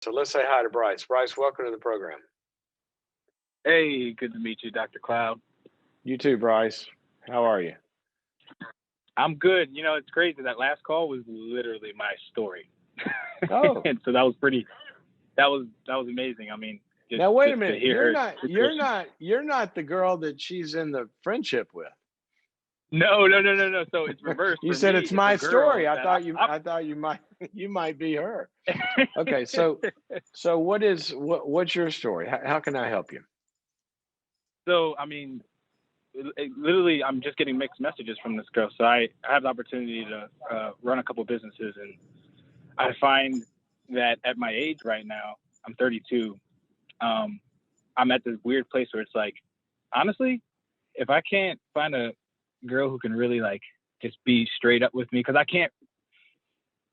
So let's say hi to Bryce. Bryce, welcome to the program. Hey, good to meet you, Dr. Cloud. You too, Bryce. How are you? I'm good. You know, it's crazy. That last call was literally my story. Oh, And so that was amazing. I mean, now wait a just to minute. hear You're her not you're situation. not you're not the girl that she's in the friendship with. No, no, no, no, no. So it's reversed You for said me. it's It's a my story. girl I that thought you might you might be her. Okay, so what's your story? How can I help you? So I mean, literally, I'm just getting mixed messages from this girl. So I have the opportunity to run a couple businesses, and I find that at my age right now, I'm 32. Um, I'm at this weird place where it's like, honestly, if I can't find a girl who can really like just be straight up with me, because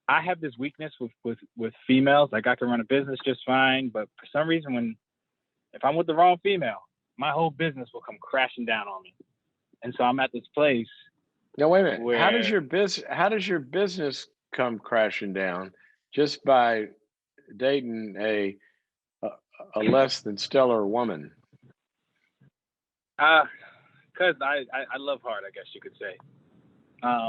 I have this weakness with females. Like I can run a business just fine, but for some reason, if I'm with the wrong female, my whole business will come crashing down on me. And so I'm at this place Now wait a minute. where How does your business come crashing down just by dating a, a less than stellar woman? because I love hard, I guess you could say.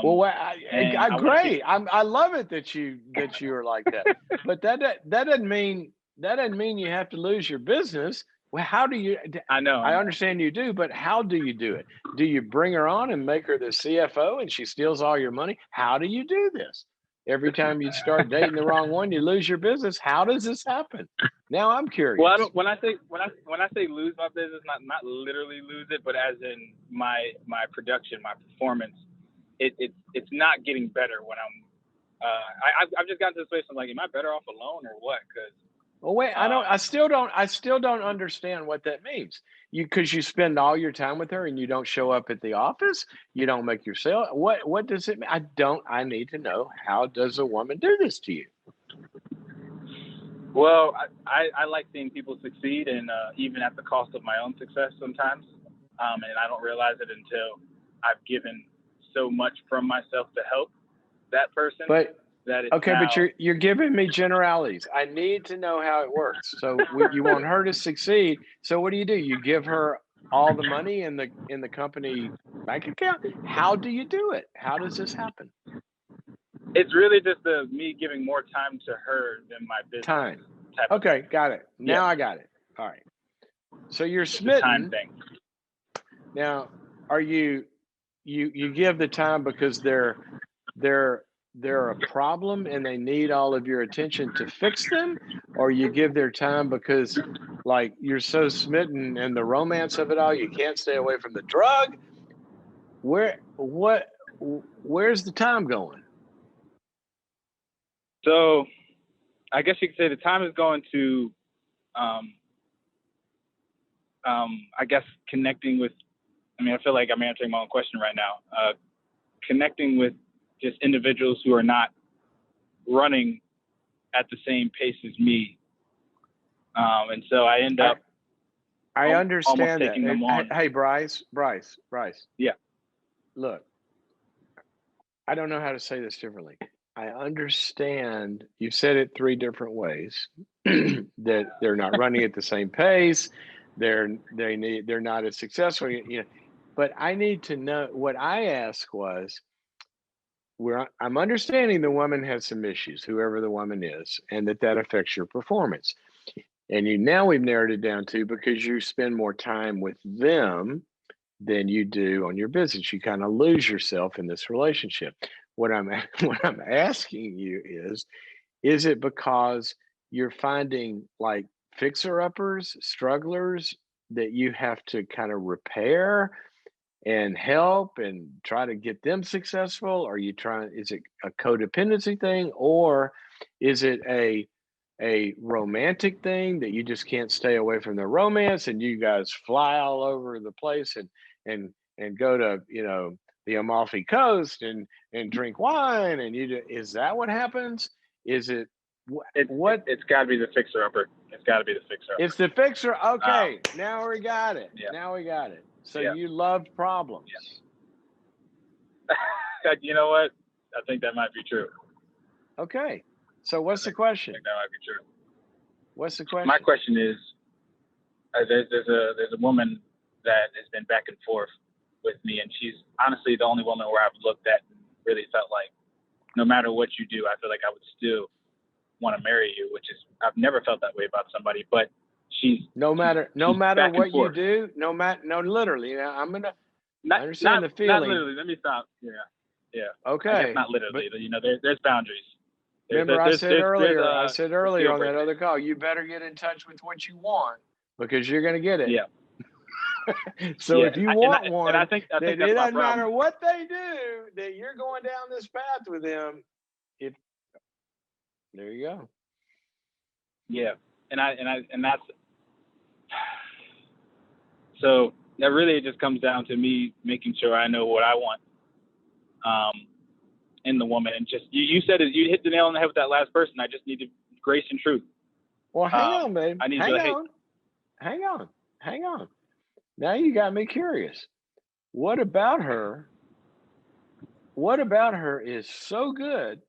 Well, And I want to get great. I love it that you are like that. But that doesn't mean you have to lose your business. Well, how do you? I I know. understand you do, but how do you do it? Do you bring her on and make her the CFO and she steals all your money? How do you do this? Every time you start dating the wrong one, you lose your business. How does this happen? Now I'm Well, I curious. don't. When I say lose my business, not literally lose it, but as in my production, my performance, it's not getting better when I'm. I've just gotten to this place. I'm like, am I better off alone or what? Because Well, wait, um, I still don't understand what that means. Because you spend all your time with her and you don't show up at the office, you don't make your sale. What does it mean? I need to know, how does a woman do this to you? well, I like seeing people succeed, and even at the cost of my own success sometimes. And I don't realize it until I've given so much from myself to help that person But that it's okay, but now. you're giving me generalities. I need to know how it works. So you want her to succeed. So what do? You give her all the money in the company bank account? How do you do it? How does this happen? It's really just me giving more time to her than my business Time. type of Okay, thing. got it. Yeah, Now I got it. All right. So you're it's a time smitten. thing. Now, are you give the time because they're they're a problem and they need all of your attention to fix them, or you give their time because like you're so smitten in the romance of it all, you can't stay away from the drug? Where's the time going? So I guess you could say the time is going to, um, I guess, connecting with. I mean, I feel like I'm answering my own question right now. Connecting with just individuals who are not running at the same pace as me, and so I end I up I almost understand that. taking them on. Hey, Bryce, Yeah. look, I don't know how to say this differently. I understand you said it three different ways that they're not running at the same pace. They're not as successful, but I need to know. What I asked was, where I'm understanding the woman has some issues, whoever the woman is, and that affects your performance. And now we've narrowed it down to, because you spend more time with them than you do on your business. You kind of lose yourself in this relationship. What I'm what I'm asking you is it because you're finding like fixer uppers, strugglers that you have to kind of repair and help and try to get them successful? Are you trying, is it a codependency thing, or is it a romantic thing that you just can't stay away from the romance and you guys fly all over the place and go to, the Amalfi Coast and drink wine, and is that what happens? Is it what It's got to be the fixer upper. It's got to be the fixer it's upper. the fixer? Um, Okay, now we got it. yeah, Now we got it. So yeah, you love yeah. problems. You know what? I think that might be true. Okay. So I what's the think question? that might be true. What's the question? My question is, there's a woman that has been back and forth with me, and she's honestly the only woman where I've looked at and really felt like, no matter what you do, I feel like I would still want to marry you, which is, I've never felt that way about somebody, but no matter what you do, literally. Now I understand the feeling. Not literally. Let me stop. Yeah. Okay. I guess not literally. But, there's boundaries. Remember, I said earlier on that other call, you better get in touch with what you want because you're going to get it. Yeah. So if you want one, I think it doesn't matter what they do, that you're going down this path with them. There you go. Yeah, and that's so that really just comes down to me making sure I know what I want in the woman, and just you said it, you hit the nail on the head with that last person. I just need grace and truth. Well, hang on, babe. I need hang on. Now you got me curious. What about her is so good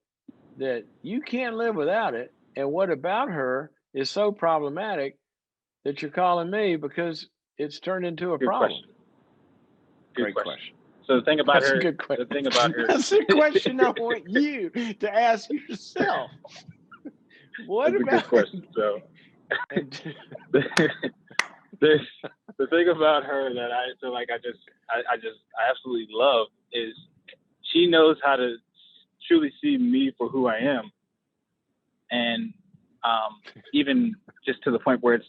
that you can't live without it? And what about her is so problematic that you're calling me because it's turned into a problem? Great question. So the thing about her, a good question. The thing about her, that's a question I want you to ask yourself. What that's about? A good question. So the thing about her that I feel like I absolutely love is she knows how to truly see me for who I am, and even just to the point where it's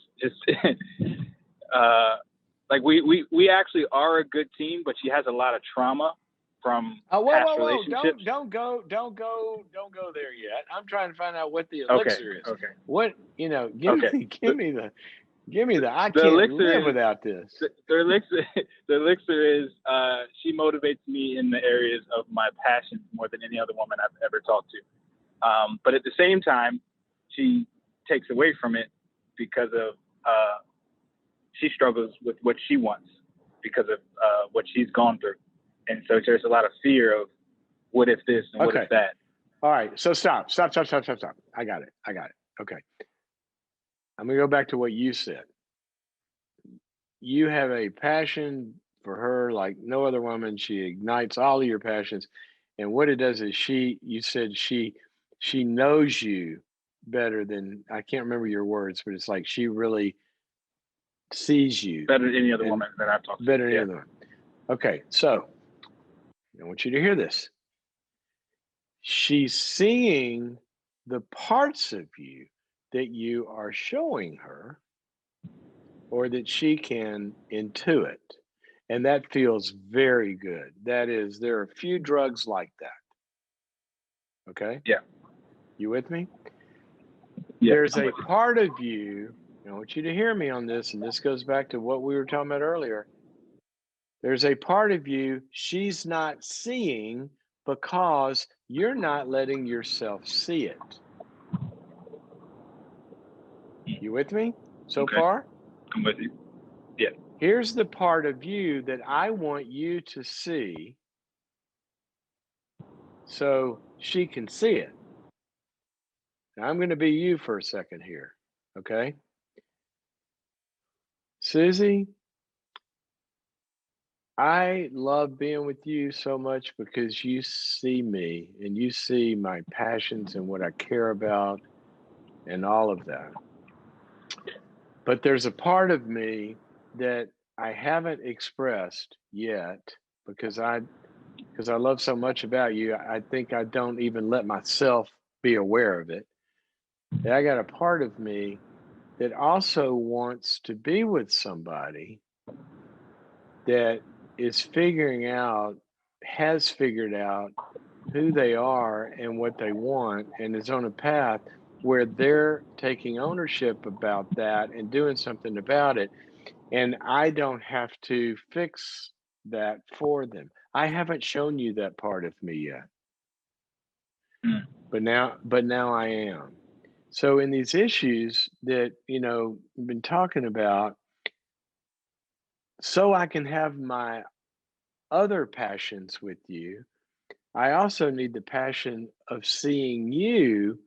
like we actually are a good team, but she has a lot of trauma from past relationships. Don't go there yet. I'm trying to find out what the elixir is. Okay. What give me the I can't live without this. The elixir is she motivates me in the areas of my passions more than any other woman I've ever talked to. But at the same time, she takes away from it because of she struggles with what she wants because of what she's gone through. And so there's a lot of fear of what if this and what if that. All right. So stop. I got it. Okay. I'm going to go back to what you said. You have a passion for her like no other woman. She ignites all of your passions. And what it does is you said she knows you better than, I can't remember your words, but it's like she really sees you. Better than any other woman that I've talked to. Better than any other one. Okay. So I want you to hear this. She's seeing the parts of you that you are showing her or that she can intuit. And that feels very good. That is, there are a few drugs like that. Okay? Yeah. You with me? Yeah, there's a part of you, I want you to hear me on this, and this goes back to what we were talking about earlier. There's a part of you she's not seeing because you're not letting yourself see it. You with me so far? I'm with you. Yeah. Here's the part of you that I want you to see so she can see it. Now, I'm going to be you for a second here, okay? Susie, I love being with you so much because you see me and you see my passions and what I care about and all of that. But there's a part of me that I haven't expressed yet because I love so much about you. I think I don't even let myself be aware of it. And I got a part of me that also wants to be with somebody that has figured out who they are and what they want and is on a path where they're taking ownership about that and doing something about it. And I don't have to fix that for them. I haven't shown you that part of me yet. But now I am. So in these issues that, we've been talking about, so I can have my other passions with you, I also need the passion of seeing you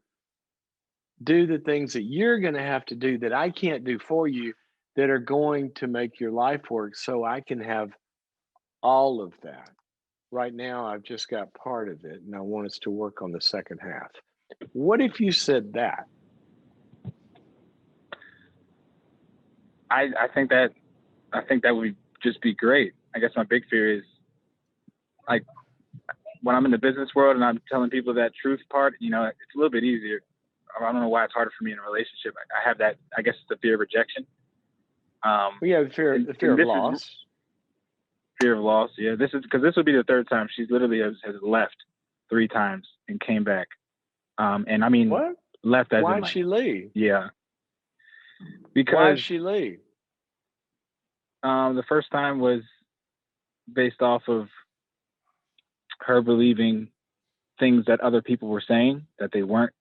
do the things that you're going to have to do that I can't do for you that are going to make your life work so I can have all of that. Right now, I've just got part of it and I want us to work on the second half. What if you said that? I think that would just be great. I guess my big fear is, like, when I'm in the business world and I'm telling people that truth part, it's a little bit easier. I don't know why it's harder for me in a relationship. I have that. I guess it's the fear of rejection. We have the fear of loss. Fear of loss. Yeah, this would be the third time. She's literally has left 3 times and came back. And I mean, What? left as Why'd in, like, she leave? yeah. Because Why'd she leave? the first time was based off of her believing things that other people were saying that weren't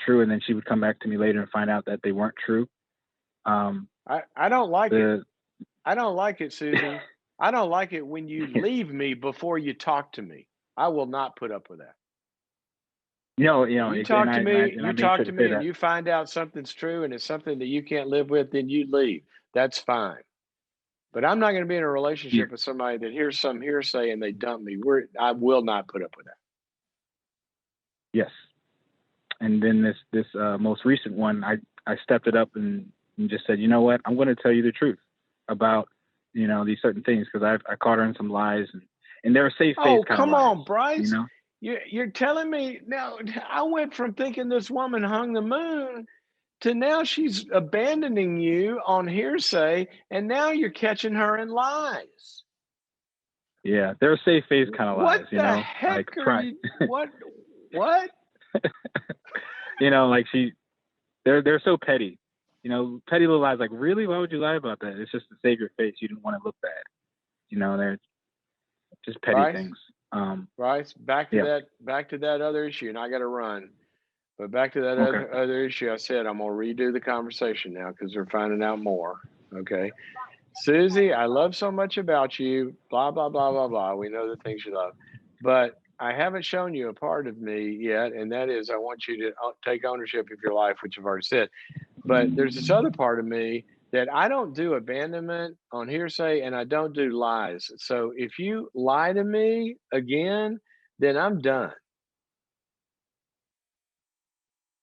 true, and then she would come back to me later and find out that they weren't true. I don't like it. I don't like it, Susie. I don't like it when you leave me before you talk to me. I will not put up with that. You talk to me, and you find out something's true and it's something that you can't live with, then you leave. That's fine. But I'm not going to be in a relationship with somebody that hears some hearsay and they dump me. I will not put up with that. Yes. And then this most recent one, I stepped it up and just said, you know what, I'm going to tell you the truth about, these certain things, because I caught her in some lies, and they're safe face kind of lies. Oh, come on, Bryce. You're telling me now, I went from thinking this woman hung the moon to now she's abandoning you on hearsay, and now you're catching her in lies. Yeah, they're safe face kind of lies. What the heck are you? What? Like they're so petty. Petty little lies. Like, really, why would you lie about that? It's just to save your face. You didn't want to look bad. They're just petty things. Bryce, back to that other issue, and I got to run. But back to that other issue, I said I'm gonna redo the conversation now because they're finding out more. Okay, Susie, I love so much about you. Blah blah blah blah blah. We know the things you love, but I haven't shown you a part of me yet, and that is I want you to take ownership of your life, which I've already said. But there's this other part of me that I don't do abandonment on hearsay, and I don't do lies. So if you lie to me again, then I'm done.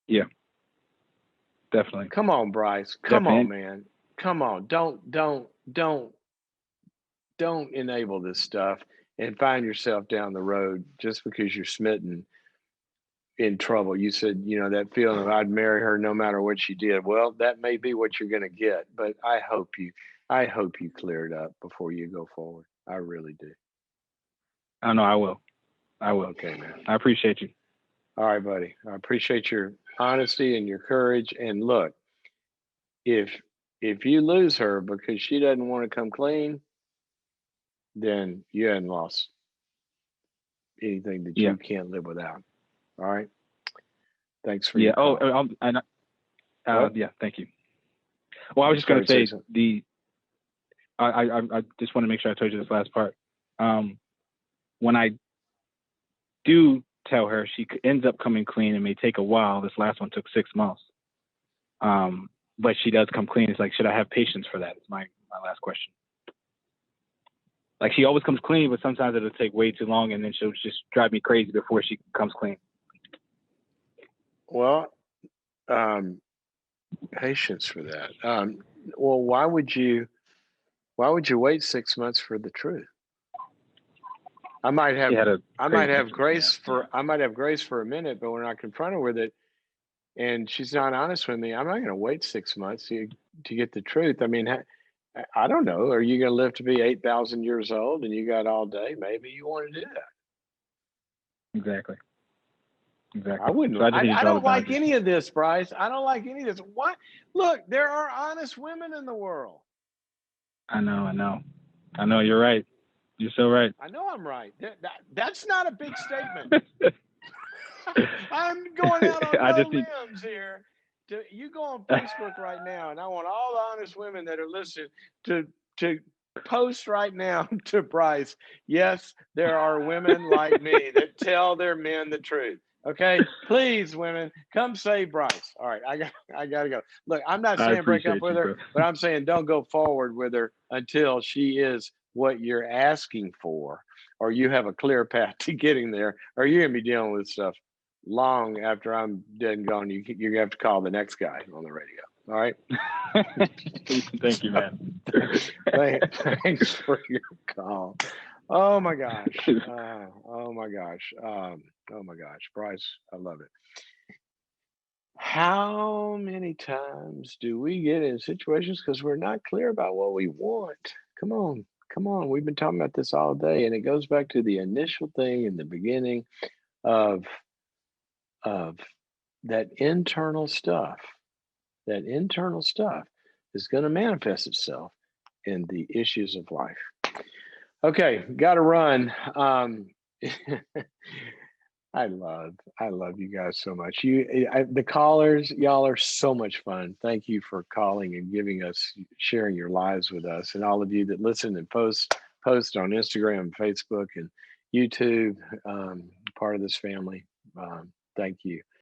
Yeah, definitely. Come on, Bryce. Come on, man. Come on. Don't enable this stuff and find yourself down the road just because you're smitten in trouble. You said, that feeling of I'd marry her no matter what she did. Well, that may be what you're going to get, but I hope you clear it up before you go forward. I really do. I know I will. Okay, man. I appreciate you. All right, buddy. I appreciate your honesty and your courage. And look, if you lose her because she doesn't want to come clean, then you hadn't lost anything that you can't live without. All right. Thanks for your call. Thank you. Well, I was just going to say I just want to make sure I told you this last part. When I do tell her, she ends up coming clean. It may take a while. This last one took 6 months. But she does come clean. It's like, should I have patience for that? It's my last question. Like, she always comes clean, but sometimes it'll take way too long, and then she'll just drive me crazy before she comes clean. Well, patience for that. Well, why would you wait 6 months for the truth? I might have grace for a minute, but when I confront her with it and she's not honest with me, I'm not going to wait 6 months to get the truth. I mean, I don't know. Are you going to live to be 8,000 years old and you got all day? Maybe you want to do that. Exactly. I wouldn't. So I don't like any of this, Bryce. I don't like any of this. What? Look, there are honest women in the world. I know. You're right. You're so right. I know I'm right. That's not a big statement. I'm going out on limbs here. You go on Facebook right now, and I want all the honest women that are listening to post right now to Bryce. Yes, there are women like me that tell their men the truth. Okay, please, women, come save Bryce. All right, I gotta go. Look, I'm not I saying break up appreciate with you, her, bro. but I'm saying don't go forward with her until she is what you're asking for, or you have a clear path to getting there, or you're gonna be dealing with stuff long after I'm dead and gone. You're gonna have to call the next guy on the radio. All right. Thank you, man. Thanks for your call. Oh my gosh. Oh my gosh. Oh my gosh. Bryce, I love it. How many times do we get in situations because we're not clear about what we want? Come on. Come on. We've been talking about this all day, and it goes back to the initial thing in the beginning of of that internal stuff. That internal stuff is going to manifest itself in the issues of life. Okay, got to run. I love you guys so much. The callers, y'all are so much fun. Thank you for calling and giving us, sharing your lives with us, and all of you that listen and post on Instagram, Facebook, and YouTube. Part of this family. Thank you.